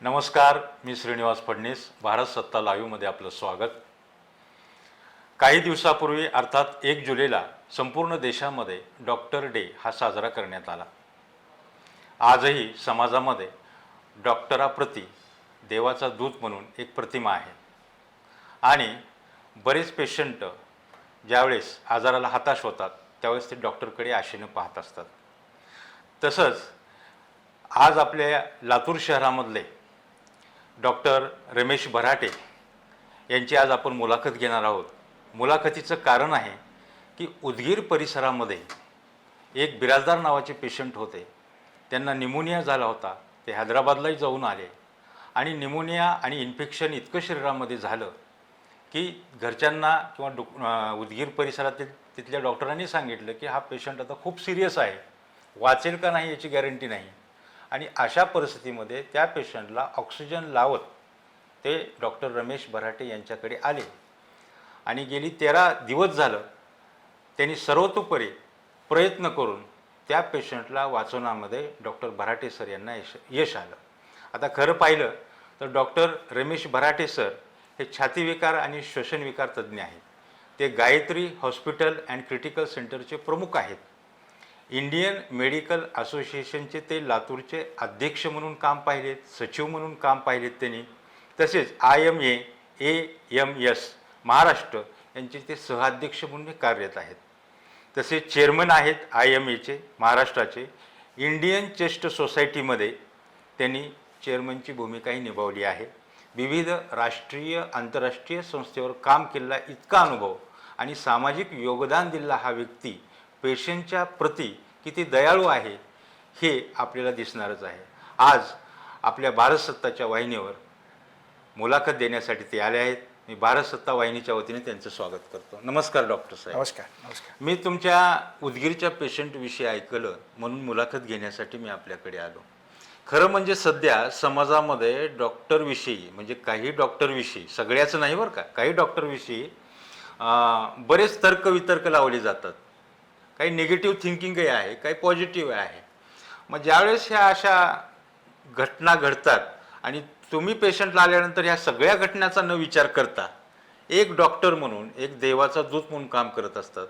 नमस्कार, मी श्रीनिवास फडणीस. भारत सत्ता लाईव्हमध्ये आपलं स्वागत. काही दिवसापूर्वी अर्थात 1 जुलैला संपूर्ण देशामध्ये डॉक्टर डे हा साजरा करण्यात आला. आजही समाजामध्ये डॉक्टराप्रती देवाचा दूत म्हणून एक प्रतिमा आहे आणि बरेच पेशंट ज्यावेळेस आजाराला हताश होतात त्यावेळेस ते डॉक्टरकडे आशेनं पाहत असतात. तसंच आज आपल्या लातूर शहरामधले डॉक्टर रमेश भराटे यांची आज आपण मुलाखत घेणार आहोत. मुलाखतीचं कारण आहे की उदगीर परिसरामध्ये एक बिराजदार नावाचे पेशंट होते. त्यांना निमोनिया झाला होता. ते हैदराबादलाही जाऊन आले आणि निमोनिया आणि इन्फेक्शन इतकं शरीरामध्ये झालं की घरच्यांना किंवा उदगीर परिसरातील तिथल्या डॉक्टरांनी सांगितलं की हा पेशंट आता खूप सिरियस आहे, वाचेल का नाही याची गॅरंटी नाही. आणि अशा परिस्थितीमध्ये त्या पेशंटला ऑक्सिजन लावत ते डॉक्टर रमेश भराटे यांच्याकडे आले आणि गेली 13 दिवस झालं त्यांनी सर्वतोपरी प्रयत्न करून त्या पेशंटला वाचवण्यामध्ये डॉक्टर भराटे सर यांना यश आलं. आता खरं पाहिलं तर डॉक्टर रमेश भराटे सर हे छातीविकार आणि श्वसनविकार तज्ज्ञ आहेत. ते गायत्री हॉस्पिटल अँड क्रिटिकल सेंटरचे प्रमुख आहेत. इंडियन मेडिकल असोसिएशनचे ते लातूरचे अध्यक्ष म्हणून काम पाहिलेत, सचिव म्हणून काम पाहिलेत त्यांनी. तसेच IMA-AMS महाराष्ट्र यांचे ते सहअध्यक्ष म्हणून कार्यरत आहेत. तसेच चेअरमन आहेत IMAचे महाराष्ट्राचे. इंडियन चेस्ट सोसायटीमध्ये त्यांनी चेअरमनची भूमिकाही निभावली आहे. विविध राष्ट्रीय आंतरराष्ट्रीय संस्थेवर काम केलेला इतका अनुभव आणि सामाजिक योगदान दिलेला हा व्यक्ती पेशंटच्या प्रती किती दयाळू आहे हे आपल्याला दिसणारच आहे. आज आपल्या भारत सत्ताच्या वाहिनीवर मुलाखत देण्यासाठी ते आले आहेत. मी भारत सत्ता वाहिनीच्या वतीने त्यांचं स्वागत करतो. नमस्कार डॉक्टर साहेब. नमस्कार. नमस्कार. मी तुमच्या उदगीरच्या पेशंटविषयी ऐकलं म्हणून मुलाखत घेण्यासाठी मी आपल्याकडे आलो. खरं म्हणजे सध्या समाजामध्ये डॉक्टरविषयी म्हणजे काही डॉक्टरविषयी, सगळ्याचं नाही बरं का, काही डॉक्टरविषयी बरेच तर्कवितर्क लावले जातात. काही निगेटिव्ह थिंकिंगही आहे, काही पॉझिटिव्ह आहे. मग ज्यावेळेस ह्या अशा घटना घडतात आणि तुम्ही पेशंटला आल्यानंतर ह्या सगळ्या घटनाचा न विचार करता एक डॉक्टर म्हणून, एक देवाचा दूत म्हणून काम करत असतात,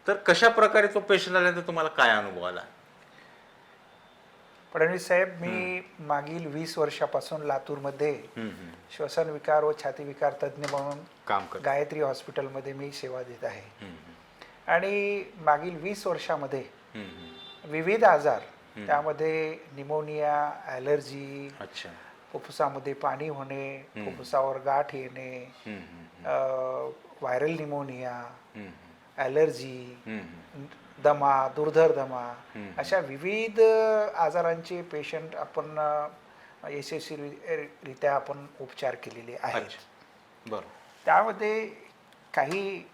तर कशा प्रकारे तो पेशंट आल्यानंतर तुम्हाला काय अनुभव आला? फडणवीस साहेब, मी मागील 20 वर्षापासून लातूरमध्ये श्वसन विकार व छाती विकार तज्ज्ञ म्हणून काम करतो. गायत्री हॉस्पिटलमध्ये मी सेवा देत आहे. आणि मागील 20 वर्षामध्ये विविध आजार, त्यामध्ये निमोनिया, ॲलर्जी, फुफ्फुसामध्ये पाणी होणे, फुफ्फुसावर गाठ येणे, व्हायरल निमोनिया, ॲलर्जी, दमा, दुर्धर दमा, अशा विविध आजारांचे पेशंट आपण यशस्वीरित्या आपण उपचार केलेले आहेत. बरं. त्यामध्ये काही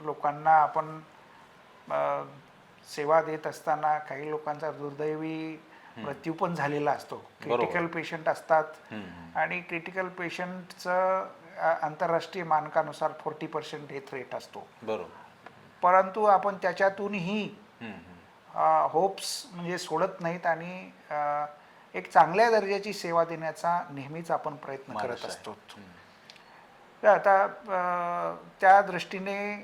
लोकांना आपण सेवा देत असताना काही लोकांचा दुर्दैवी मृत्यू पण झालेला असतो. क्रिटिकल पेशंट असतात आणि क्रिटिकल पेशंटचं आंतरराष्ट्रीय मानकानुसार 40% डेथ रेट असतो. बरोबर. परंतु आपण त्याच्यातूनही होप्स म्हणजे सोडत नाहीत आणि एक चांगल्या दर्जाची सेवा देण्याचा नेहमीच आपण प्रयत्न करत असतो. तर आता त्या दृष्टीने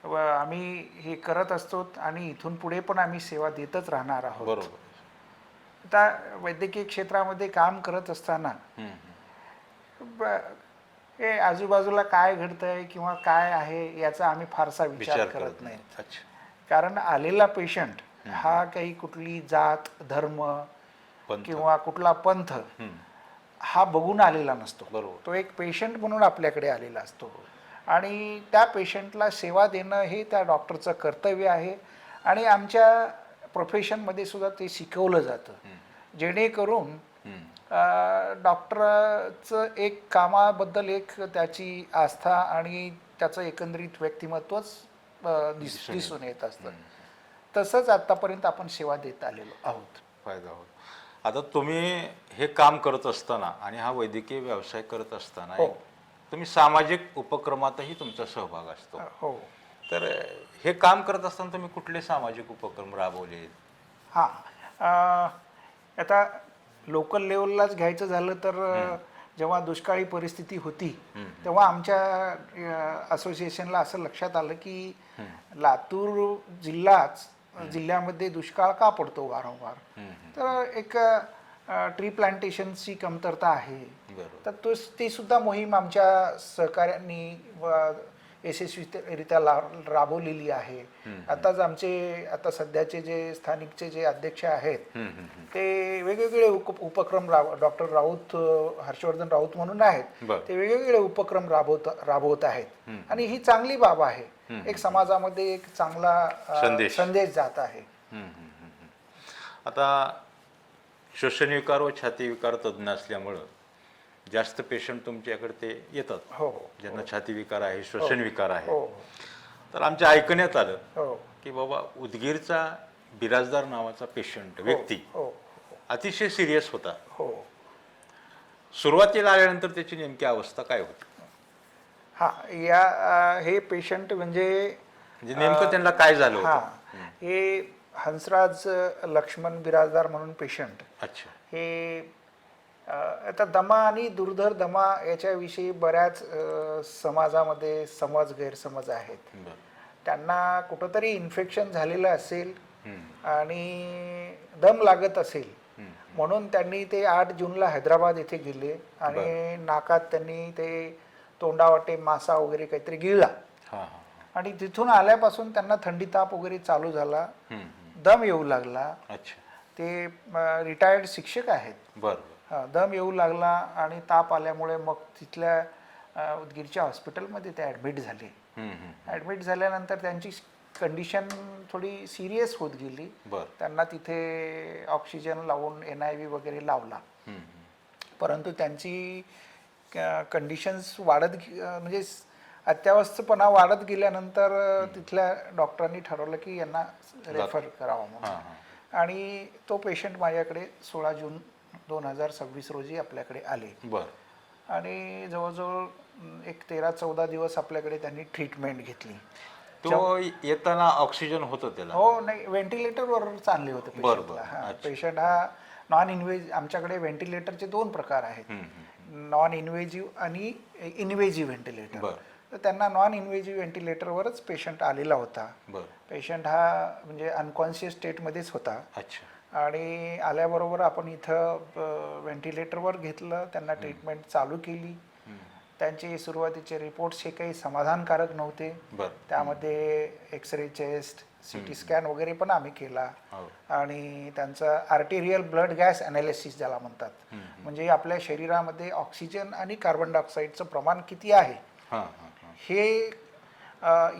आम्ही हे करत असतो आणि इथून पुढे पण आम्ही सेवा देतच राहणार आहोत. बरोबर. आता वैद्यकीय क्षेत्रामध्ये काम करत असताना हे आजूबाजूला काय घडतंय किंवा काय आहे याचा आम्ही फारसा विचार करत नाही. कारण आलेला पेशंट हा काही कुठली जात, धर्म किंवा कुठला पंथ हा बघून आलेला नसतो. तो एक पेशंट म्हणून आपल्याकडे आलेला असतो आणि त्या पेशंटला सेवा देणं हे त्या डॉक्टरचं कर्तव्य आहे. आणि आमच्या प्रोफेशनमध्ये सुद्धा ते शिकवलं जातं, जेणेकरून डॉक्टरचं एक कामाबद्दल एक त्याची आस्था आणि त्याचं एकंदरीत व्यक्तिमत्वच दिसून येत असतं. तसंच आतापर्यंत आपण सेवा देत आलेलो आहोत. फायदा होत. आता तुम्ही हे काम करत असताना आणि हा वैद्यकीय व्यवसाय करत असताना तुम्ही सामाजिक उपक्रमातही तुमचा सहभाग असतो. हो. तर हे काम करत असताना तुम्ही कुठले सामाजिक उपक्रम राबवले? हां, आता लोकल लेवललाच घ्यायचं झालं तर जेव्हा दुष्काळी परिस्थिती होती तेव्हा आमच्या असोसिएशनला असं लक्षात आलं की लातूर जिल्ह्यामध्ये दुष्काळ का पडतो वारंवार, तर एक ट्री प्लांटेशनची कमतरता आहे. तर ती सुद्धा मोहीम आमच्या सहकार्यांनी यशस्वीरित्या राबवलेली आहे. आताच आता सध्याचे जे स्थानिकचे जे अध्यक्ष आहेत ते वेगवेगळे उपक्रम डॉक्टर राऊत, हर्षवर्धन राऊत म्हणून आहेत, ते वेगवेगळे उपक्रम राबवत आहेत आणि ही चांगली बाब आहे. एक समाजामध्ये एक चांगला संदेश जात आहे. आता श्वसनविकार व छातीविकार तज्ज्ञ असल्यामुळं जास्त पेशंट तुमच्याकडे ते येतात. हो, ज्यांना छातीविकार आहे, श्वसनविकार आहे. हो. तर आमच्या ऐकण्यात आलं हो, की बाबा उदगीरचा बिराजदार नावाचा पेशंट व्यक्ती हो, अतिशय सिरियस होता. हो. सुरुवातीला आल्यानंतर त्याची नेमकी अवस्था काय होती? हे पेशंट म्हणजे नेमकं त्यांना काय झालं होतं? हे हंसराज लक्ष्मण बिराजदार म्हणून पेशंट. अच्छा. हे आता दमा आणि दुर्धर दमा याच्याविषयी बऱ्याच समाजामध्ये गैरसमज आहेत. त्यांना कुठंतरी इन्फेक्शन झालेलं असेल आणि दम लागत असेल म्हणून त्यांनी ते 8 जूनला हैदराबाद येथे गेले आणि नाकात त्यांनी ते तोंडावाटे मासा वगैरे काहीतरी गिळला आणि तिथून आल्यापासून त्यांना थंडी ताप वगैरे चालू झाला, दम येऊ लागला. ते रिटायर्ड शिक्षक आहेत. दम येऊ लागला आणि ताप आल्यामुळे मग तिथल्या उदगीरच्या हॉस्पिटलमध्ये ते ॲडमिट झाले. ॲडमिट झाल्यानंतर त्यांची कंडिशन थोडी सिरियस होत गेली. त्यांना तिथे ऑक्सिजन लावून NIV वगैरे लावला, परंतु त्यांची कंडिशन्स म्हणजे अत्यावस्थपणा वाढत गेल्यानंतर तिथल्या डॉक्टरांनी ठरवलं की यांना रेफर करावं म्हणून. आणि तो पेशंट माझ्याकडे 16 जून 2026 रोजी आपल्याकडे आले आणि जवळजवळ एक 13-14 दिवस आपल्याकडे त्यांनी ट्रीटमेंट घेतली. तो येताना ऑक्सिजन होतं त्याला? हो, नाही, व्हेंटिलेटरवर चालले होते पेशंटला. पेशंट हा नॉन इन्व्हेजिव्ह, आमच्याकडे व्हेंटिलेटरचे 2 प्रकार आहेत, नॉन इन्व्हेजिव्ह आणि इन्व्हेजिव्ह व्हेंटिलेटर. तर त्यांना नॉन इन्व्हेजिव्ह व्हेंटिलेटरवरच पेशंट आलेला होता. पेशंट हा म्हणजे अनकॉन्शियस स्टेटमध्येच होता आणि आल्याबरोबर आपण इथं व्हेंटिलेटरवर घेतलं, त्यांना ट्रीटमेंट चालू केली. त्यांचे सुरुवातीचे रिपोर्ट्स हे काही समाधानकारक नव्हते. त्यामध्ये एक्सरे, चेस्ट, CT स्कॅन वगैरे पण आम्ही केला आणि त्यांचं आर्टेरियल ब्लड गॅस ॲनालिसिस ज्याला म्हणतात, म्हणजे आपल्या शरीरामध्ये ऑक्सिजन आणि कार्बन डायऑक्साईडचं प्रमाण किती आहे हे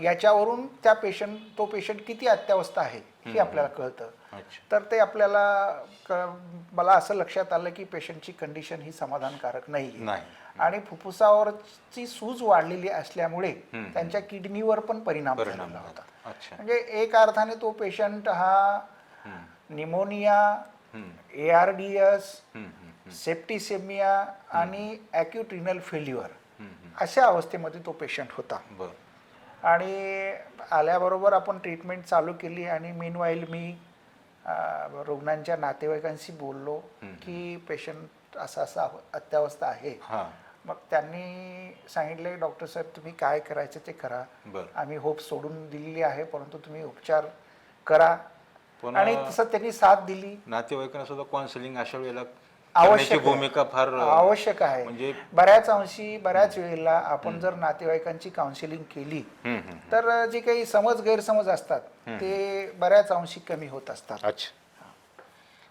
याच्यावरून तो पेशंट किती अत्यावस्था आहे हे आपल्याला कळतं. तर ते मला असं लक्षात आलं की पेशंटची कंडिशन ही समाधानकारक नाही आणि फुफ्फुसावरची सूज वाढलेली असल्यामुळे त्यांच्या किडनीवर पण परिणाम झालेला होता. म्हणजे एक अर्थाने तो पेशंट हा निमोनिया, ARDS, सेप्टिसेमिया आणि ॲक्यूट रिनल फेल्युअर अशा अवस्थेमध्ये तो पेशंट होता. आणि आल्याबरोबर आपण ट्रीटमेंट चालू केली आणि मीनवाईल मी रुग्णांच्या नातेवाईकांशी बोललो की पेशंट असा अत्यावस्था आहे. मग त्यांनी सांगितले, डॉक्टर साहेब तुम्ही काय करायचं ते करा, आम्ही होप सोडून दिलेली आहे, परंतु तुम्ही उपचार करा. आणि तसं त्यांनी साथ दिली. नातेवाईकांना सुद्धा काउन्सिलिंग अशा वेळेला आवश्यक भूमिका फार आवश्यक आहे. म्हणजे बऱ्याच वेळेला आपण जर नातेवाईकांची काउन्सिलिंग केली तर जे काही गैरसमज असतात ते बऱ्याच अंशी कमी होत असतात.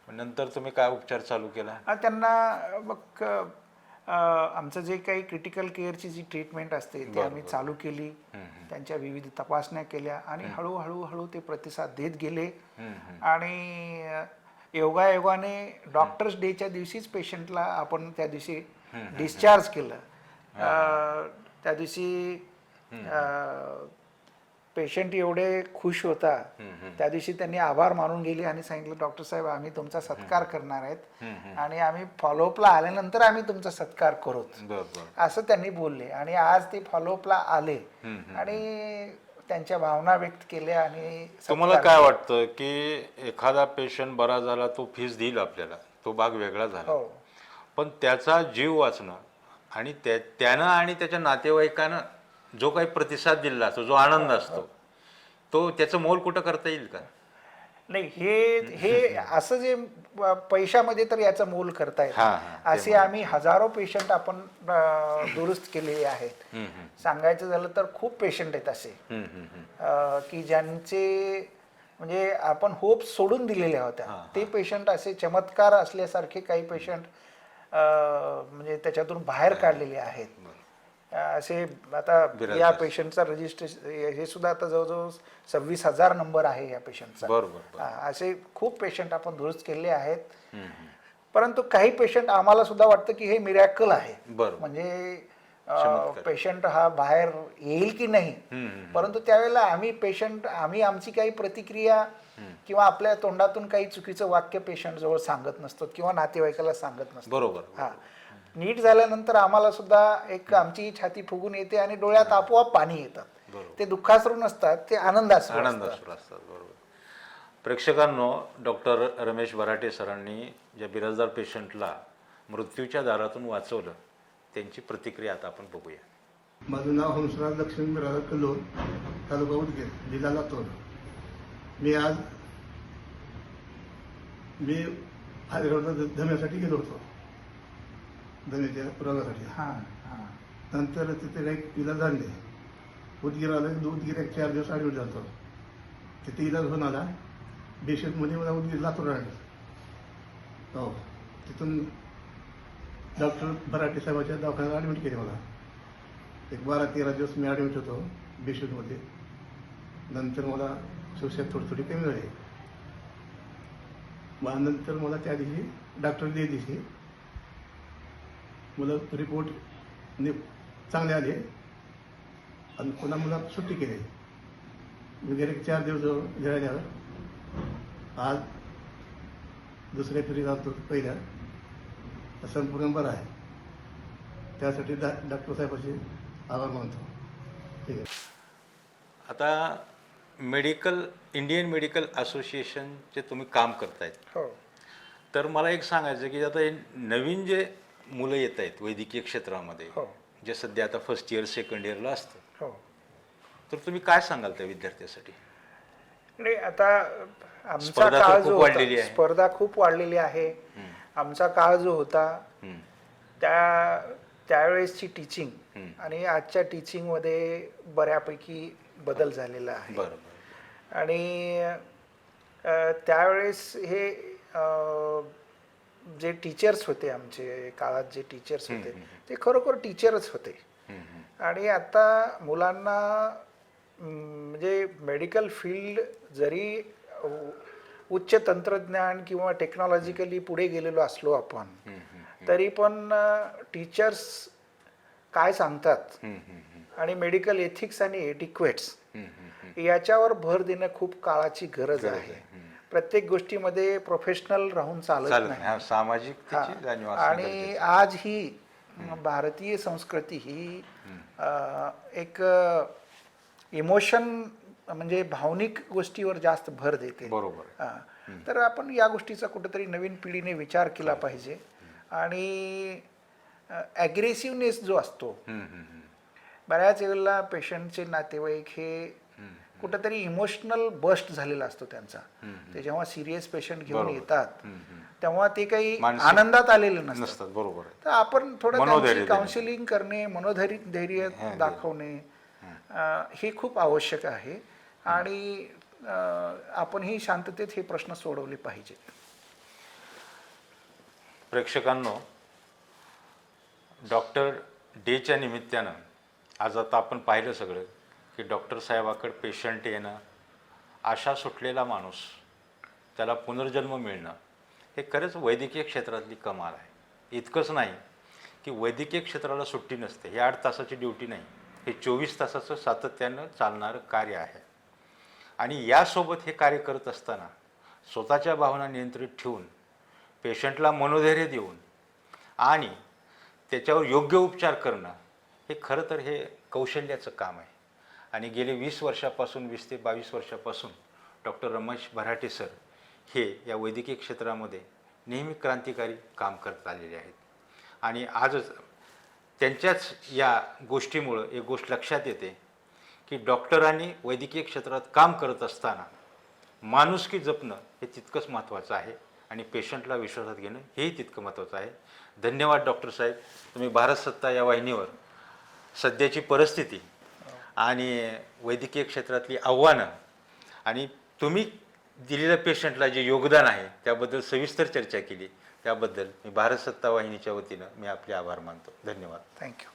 नंतर तुम्ही काय उपचार चालू केला? त्यांना मग आमचं जे काही क्रिटिकल केअरची जी ट्रीटमेंट असते ती आम्ही चालू केली. त्यांच्या विविध तपासण्या केल्या आणि हळूहळू ते प्रतिसाद देत गेले आणि योगायोगाने डॉक्टर्स डेच्या दिवशीच पेशंटला आपण त्या दिवशी डिस्चार्ज केलं. त्या दिवशी पेशंट एवढे खुश होता, त्या दिवशी त्यांनी आभार मानून गेले आणि सांगितलं, डॉक्टर साहेब आम्ही तुमचा सत्कार करणार आहेत आणि आम्ही फॉलोअपला आल्यानंतर आम्ही तुमचा सत्कार करू असं त्यांनी बोलले. आणि आज ते फॉलोअपला आले आणि त्यांच्या भावना व्यक्त केल्या. आणि तुम्हाला काय वाटतं की एखादा पेशंट बरा झाला तो फीस देईल आपल्याला, तो भाग वेगळा झाला. हो पण त्याचा जीव वाचणं आणि त्यानं आणि त्याच्या नातेवाईकानं जो काही प्रतिसाद दिला असतो, जो आनंद असतो, तो त्याचं मोल कुठं करता येईल का? नाही, हे असं जे पैशामध्ये तर याचं मोल करतायत. हां, हां, ते असे आम्ही हजारो पेशंट आपण दुरुस्त केलेले आहेत. सांगायचं झालं तर खूप पेशंट आहेत असे की ज्यांचे म्हणजे आपण होप सोडून दिलेल्या होत्या. ते पेशंट असे चमत्कार असल्यासारखे काही पेशंट म्हणजे त्याच्यातून बाहेर काढलेले आहेत. असे आता या पेशंटचा रजिस्ट्रेशन हे सुद्धा आता जवळजवळ 26,000 नंबर आहे या पेशंटचा. बरोबर. असे खूप पेशंट आपण दुरुस्त केले आहेत. परंतु काही पेशंट आम्हाला सुद्धा वाटतं की हे मिरॅकल आहे. म्हणजे पेशंट हा बाहेर येईल की नाही, परंतु त्यावेळेला आम्ही आमची काही प्रतिक्रिया किंवा आपल्या तोंडातून काही चुकीचं वाक्य पेशंट जवळ सांगत नसतो किंवा नातेवाईकाला सांगत नसतो. बरोबर. हा, नीट झाल्यानंतर आम्हाला सुद्धा एक आमची छाती फुगून येते आणि डोळ्यात आपोआप पाणी येतात. ते दुःखाश्रू नसतात, ते आनंदाश्रू असतात. बरोबर. प्रेक्षकांनो, डॉक्टर रमेश भराटे सरांनी ज्या बिराजदार पेशंटला मृत्यूच्या दारातून वाचवलं त्यांची प्रतिक्रिया आता आपण बघूया. माझं नाव हंसराज लक्ष्मण बिराजदार कल्लोळ, तालुका उदगीर, जिल्हा लातूर. मी हैदराबादला धम्यासाठी गेलो होतो, धम्याच्या रोगासाठी. नंतर तिथे काही इलाज झाले. उदगीर आलं, उदगीर 4 दिवस ॲडमिट झालो. तिथे इलाज होऊन आला. बेशतमध्ये मला उदगीर लातूर आणलं. हो, तिथून डॉक्टर भराटे साहेबाच्या दवाखान्यात ॲडमिट केले मला. एक 12-13 दिवस मी ॲडमिट होतो बेशतमध्ये. नंतर मला श्वसन थोडी कमी झाली. नंतर मला त्या दिवशी डॉक्टर दिवशी मला रिपोर्ट चांगले आले आणि पुन्हा मला सुट्टी केली. वगैरे 4 दिवस झाल्यावर आज दुसऱ्या फेरी जातो, पहिल्या संपूर्ण बरं आहे. त्यासाठी डॉक्टर साहेबांचे आभार मानतो. ठीक आहे. आता इंडियन मेडिकल असोसिएशनचे तुम्ही काम करतायत. हो. तर मला एक सांगायचं की आता हे नवीन जे मुलं येत आहेत वैद्यकीय क्षेत्रामध्ये, जे सध्या आता फर्स्ट इयर सेकंड इयरला असतं, तर तुम्ही काय सांगाल त्या विद्यार्थ्यासाठी? नाही, आता आमचा काळ जो होता, स्पर्धा खूप वाढलेली आहे. आमचा काळ जो होता त्यावेळेसची टीचिंग आणि आजच्या टीचिंगमध्ये बऱ्यापैकी बदल झालेला आहे. आणि त्यावेळेस हे जे टीचर्स होते, आमचे काळात जे टीचर्स होते ते खरोखर टीचरच होते. आणि आता मुलांना म्हणजे मेडिकल फील्ड जरी उच्च तंत्रज्ञान किंवा टेक्नॉलॉजिकली पुढे गेलेलो असलो आपण, तरी पण टीचर्स काय सांगतात आणि मेडिकल एथिक्स आणि एटिक्वेट्स याच्यावर भर देणं खूप काळाची गरज आहे. प्रत्येक गोष्टीमध्ये प्रोफेशनल राहून चालत नाही, सामाजिक. आणि आज ही भारतीय संस्कृती ही एक इमोशन म्हणजे भावनिक गोष्टीवर जास्त भर देते. बरोबर. तर आपण या गोष्टीचा कुठेतरी नवीन पिढीने विचार केला पाहिजे. आणि ॲग्रेसिव्हनेस जो असतो, बऱ्याच वेळेला पेशंटचे नातेवाईक हे कुठेतरी इमोशनल बस्ट झालेला असतो त्यांचा. ते जेव्हा सिरियस पेशंट घेऊन येतात तेव्हा ते काही आनंदात आलेले नसतात. बरोबर. तर आपण थोडं काउन्सिलिंग करणे, मनोधैर्य दाखवणे हे खूप आवश्यक आहे. आणि आपण ही शांततेत हे प्रश्न सोडवले पाहिजेत. प्रेक्षकांनो, डॉक्टर डेच्या निमित्तानं आज आता आपण पाहिलं सगळं की डॉक्टर साहेबाकडे पेशंट येणं, आशा सुटलेला माणूस, त्याला पुनर्जन्म मिळणं, हे खरंच वैद्यकीय क्षेत्रातली कमाल आहे. इतकंच नाही की वैद्यकीय क्षेत्राला सुट्टी नसते. ही 8 तासाची ड्युटी नाही, हे 24 तासाचं सातत्यानं चालणारं कार्य आहे. आणि यासोबत हे कार्य करत असताना स्वतःच्या भावना नियंत्रित ठेवून, पेशंटला मनोधैर्य देऊन आणि त्याच्यावर योग्य उपचार करणं, हे खरं तर हे कौशल्याचं काम आहे. आणि गेले 20 वर्षापासून, 20 ते 22 वर्षापासून डॉक्टर रमेश भराटे सर हे या वैद्यकीय क्षेत्रामध्ये नेहमी क्रांतिकारी काम करत आलेले आहेत. आणि आजच त्यांच्याच या गोष्टीमुळं एक गोष्ट लक्षात येते की डॉक्टरांनी वैद्यकीय क्षेत्रात काम करत असताना माणुसकी जपणं हे तितकंच महत्त्वाचं आहे आणि पेशंटला विश्वासात घेणं हेही तितकं महत्त्वाचं आहे. धन्यवाद डॉक्टर साहेब, तुम्ही भारत सत्ता या वाहिनीवर सध्याची परिस्थिती आणि वैद्यकीय क्षेत्रातली आव्हानं आणि तुम्ही दिलेल्या पेशंटला जे योगदान आहे त्याबद्दल सविस्तर चर्चा केली. त्याबद्दल मी भारत सत्ता वाहिनीच्या वतीनं मी आपले आभार मानतो. धन्यवाद. थँक्यू.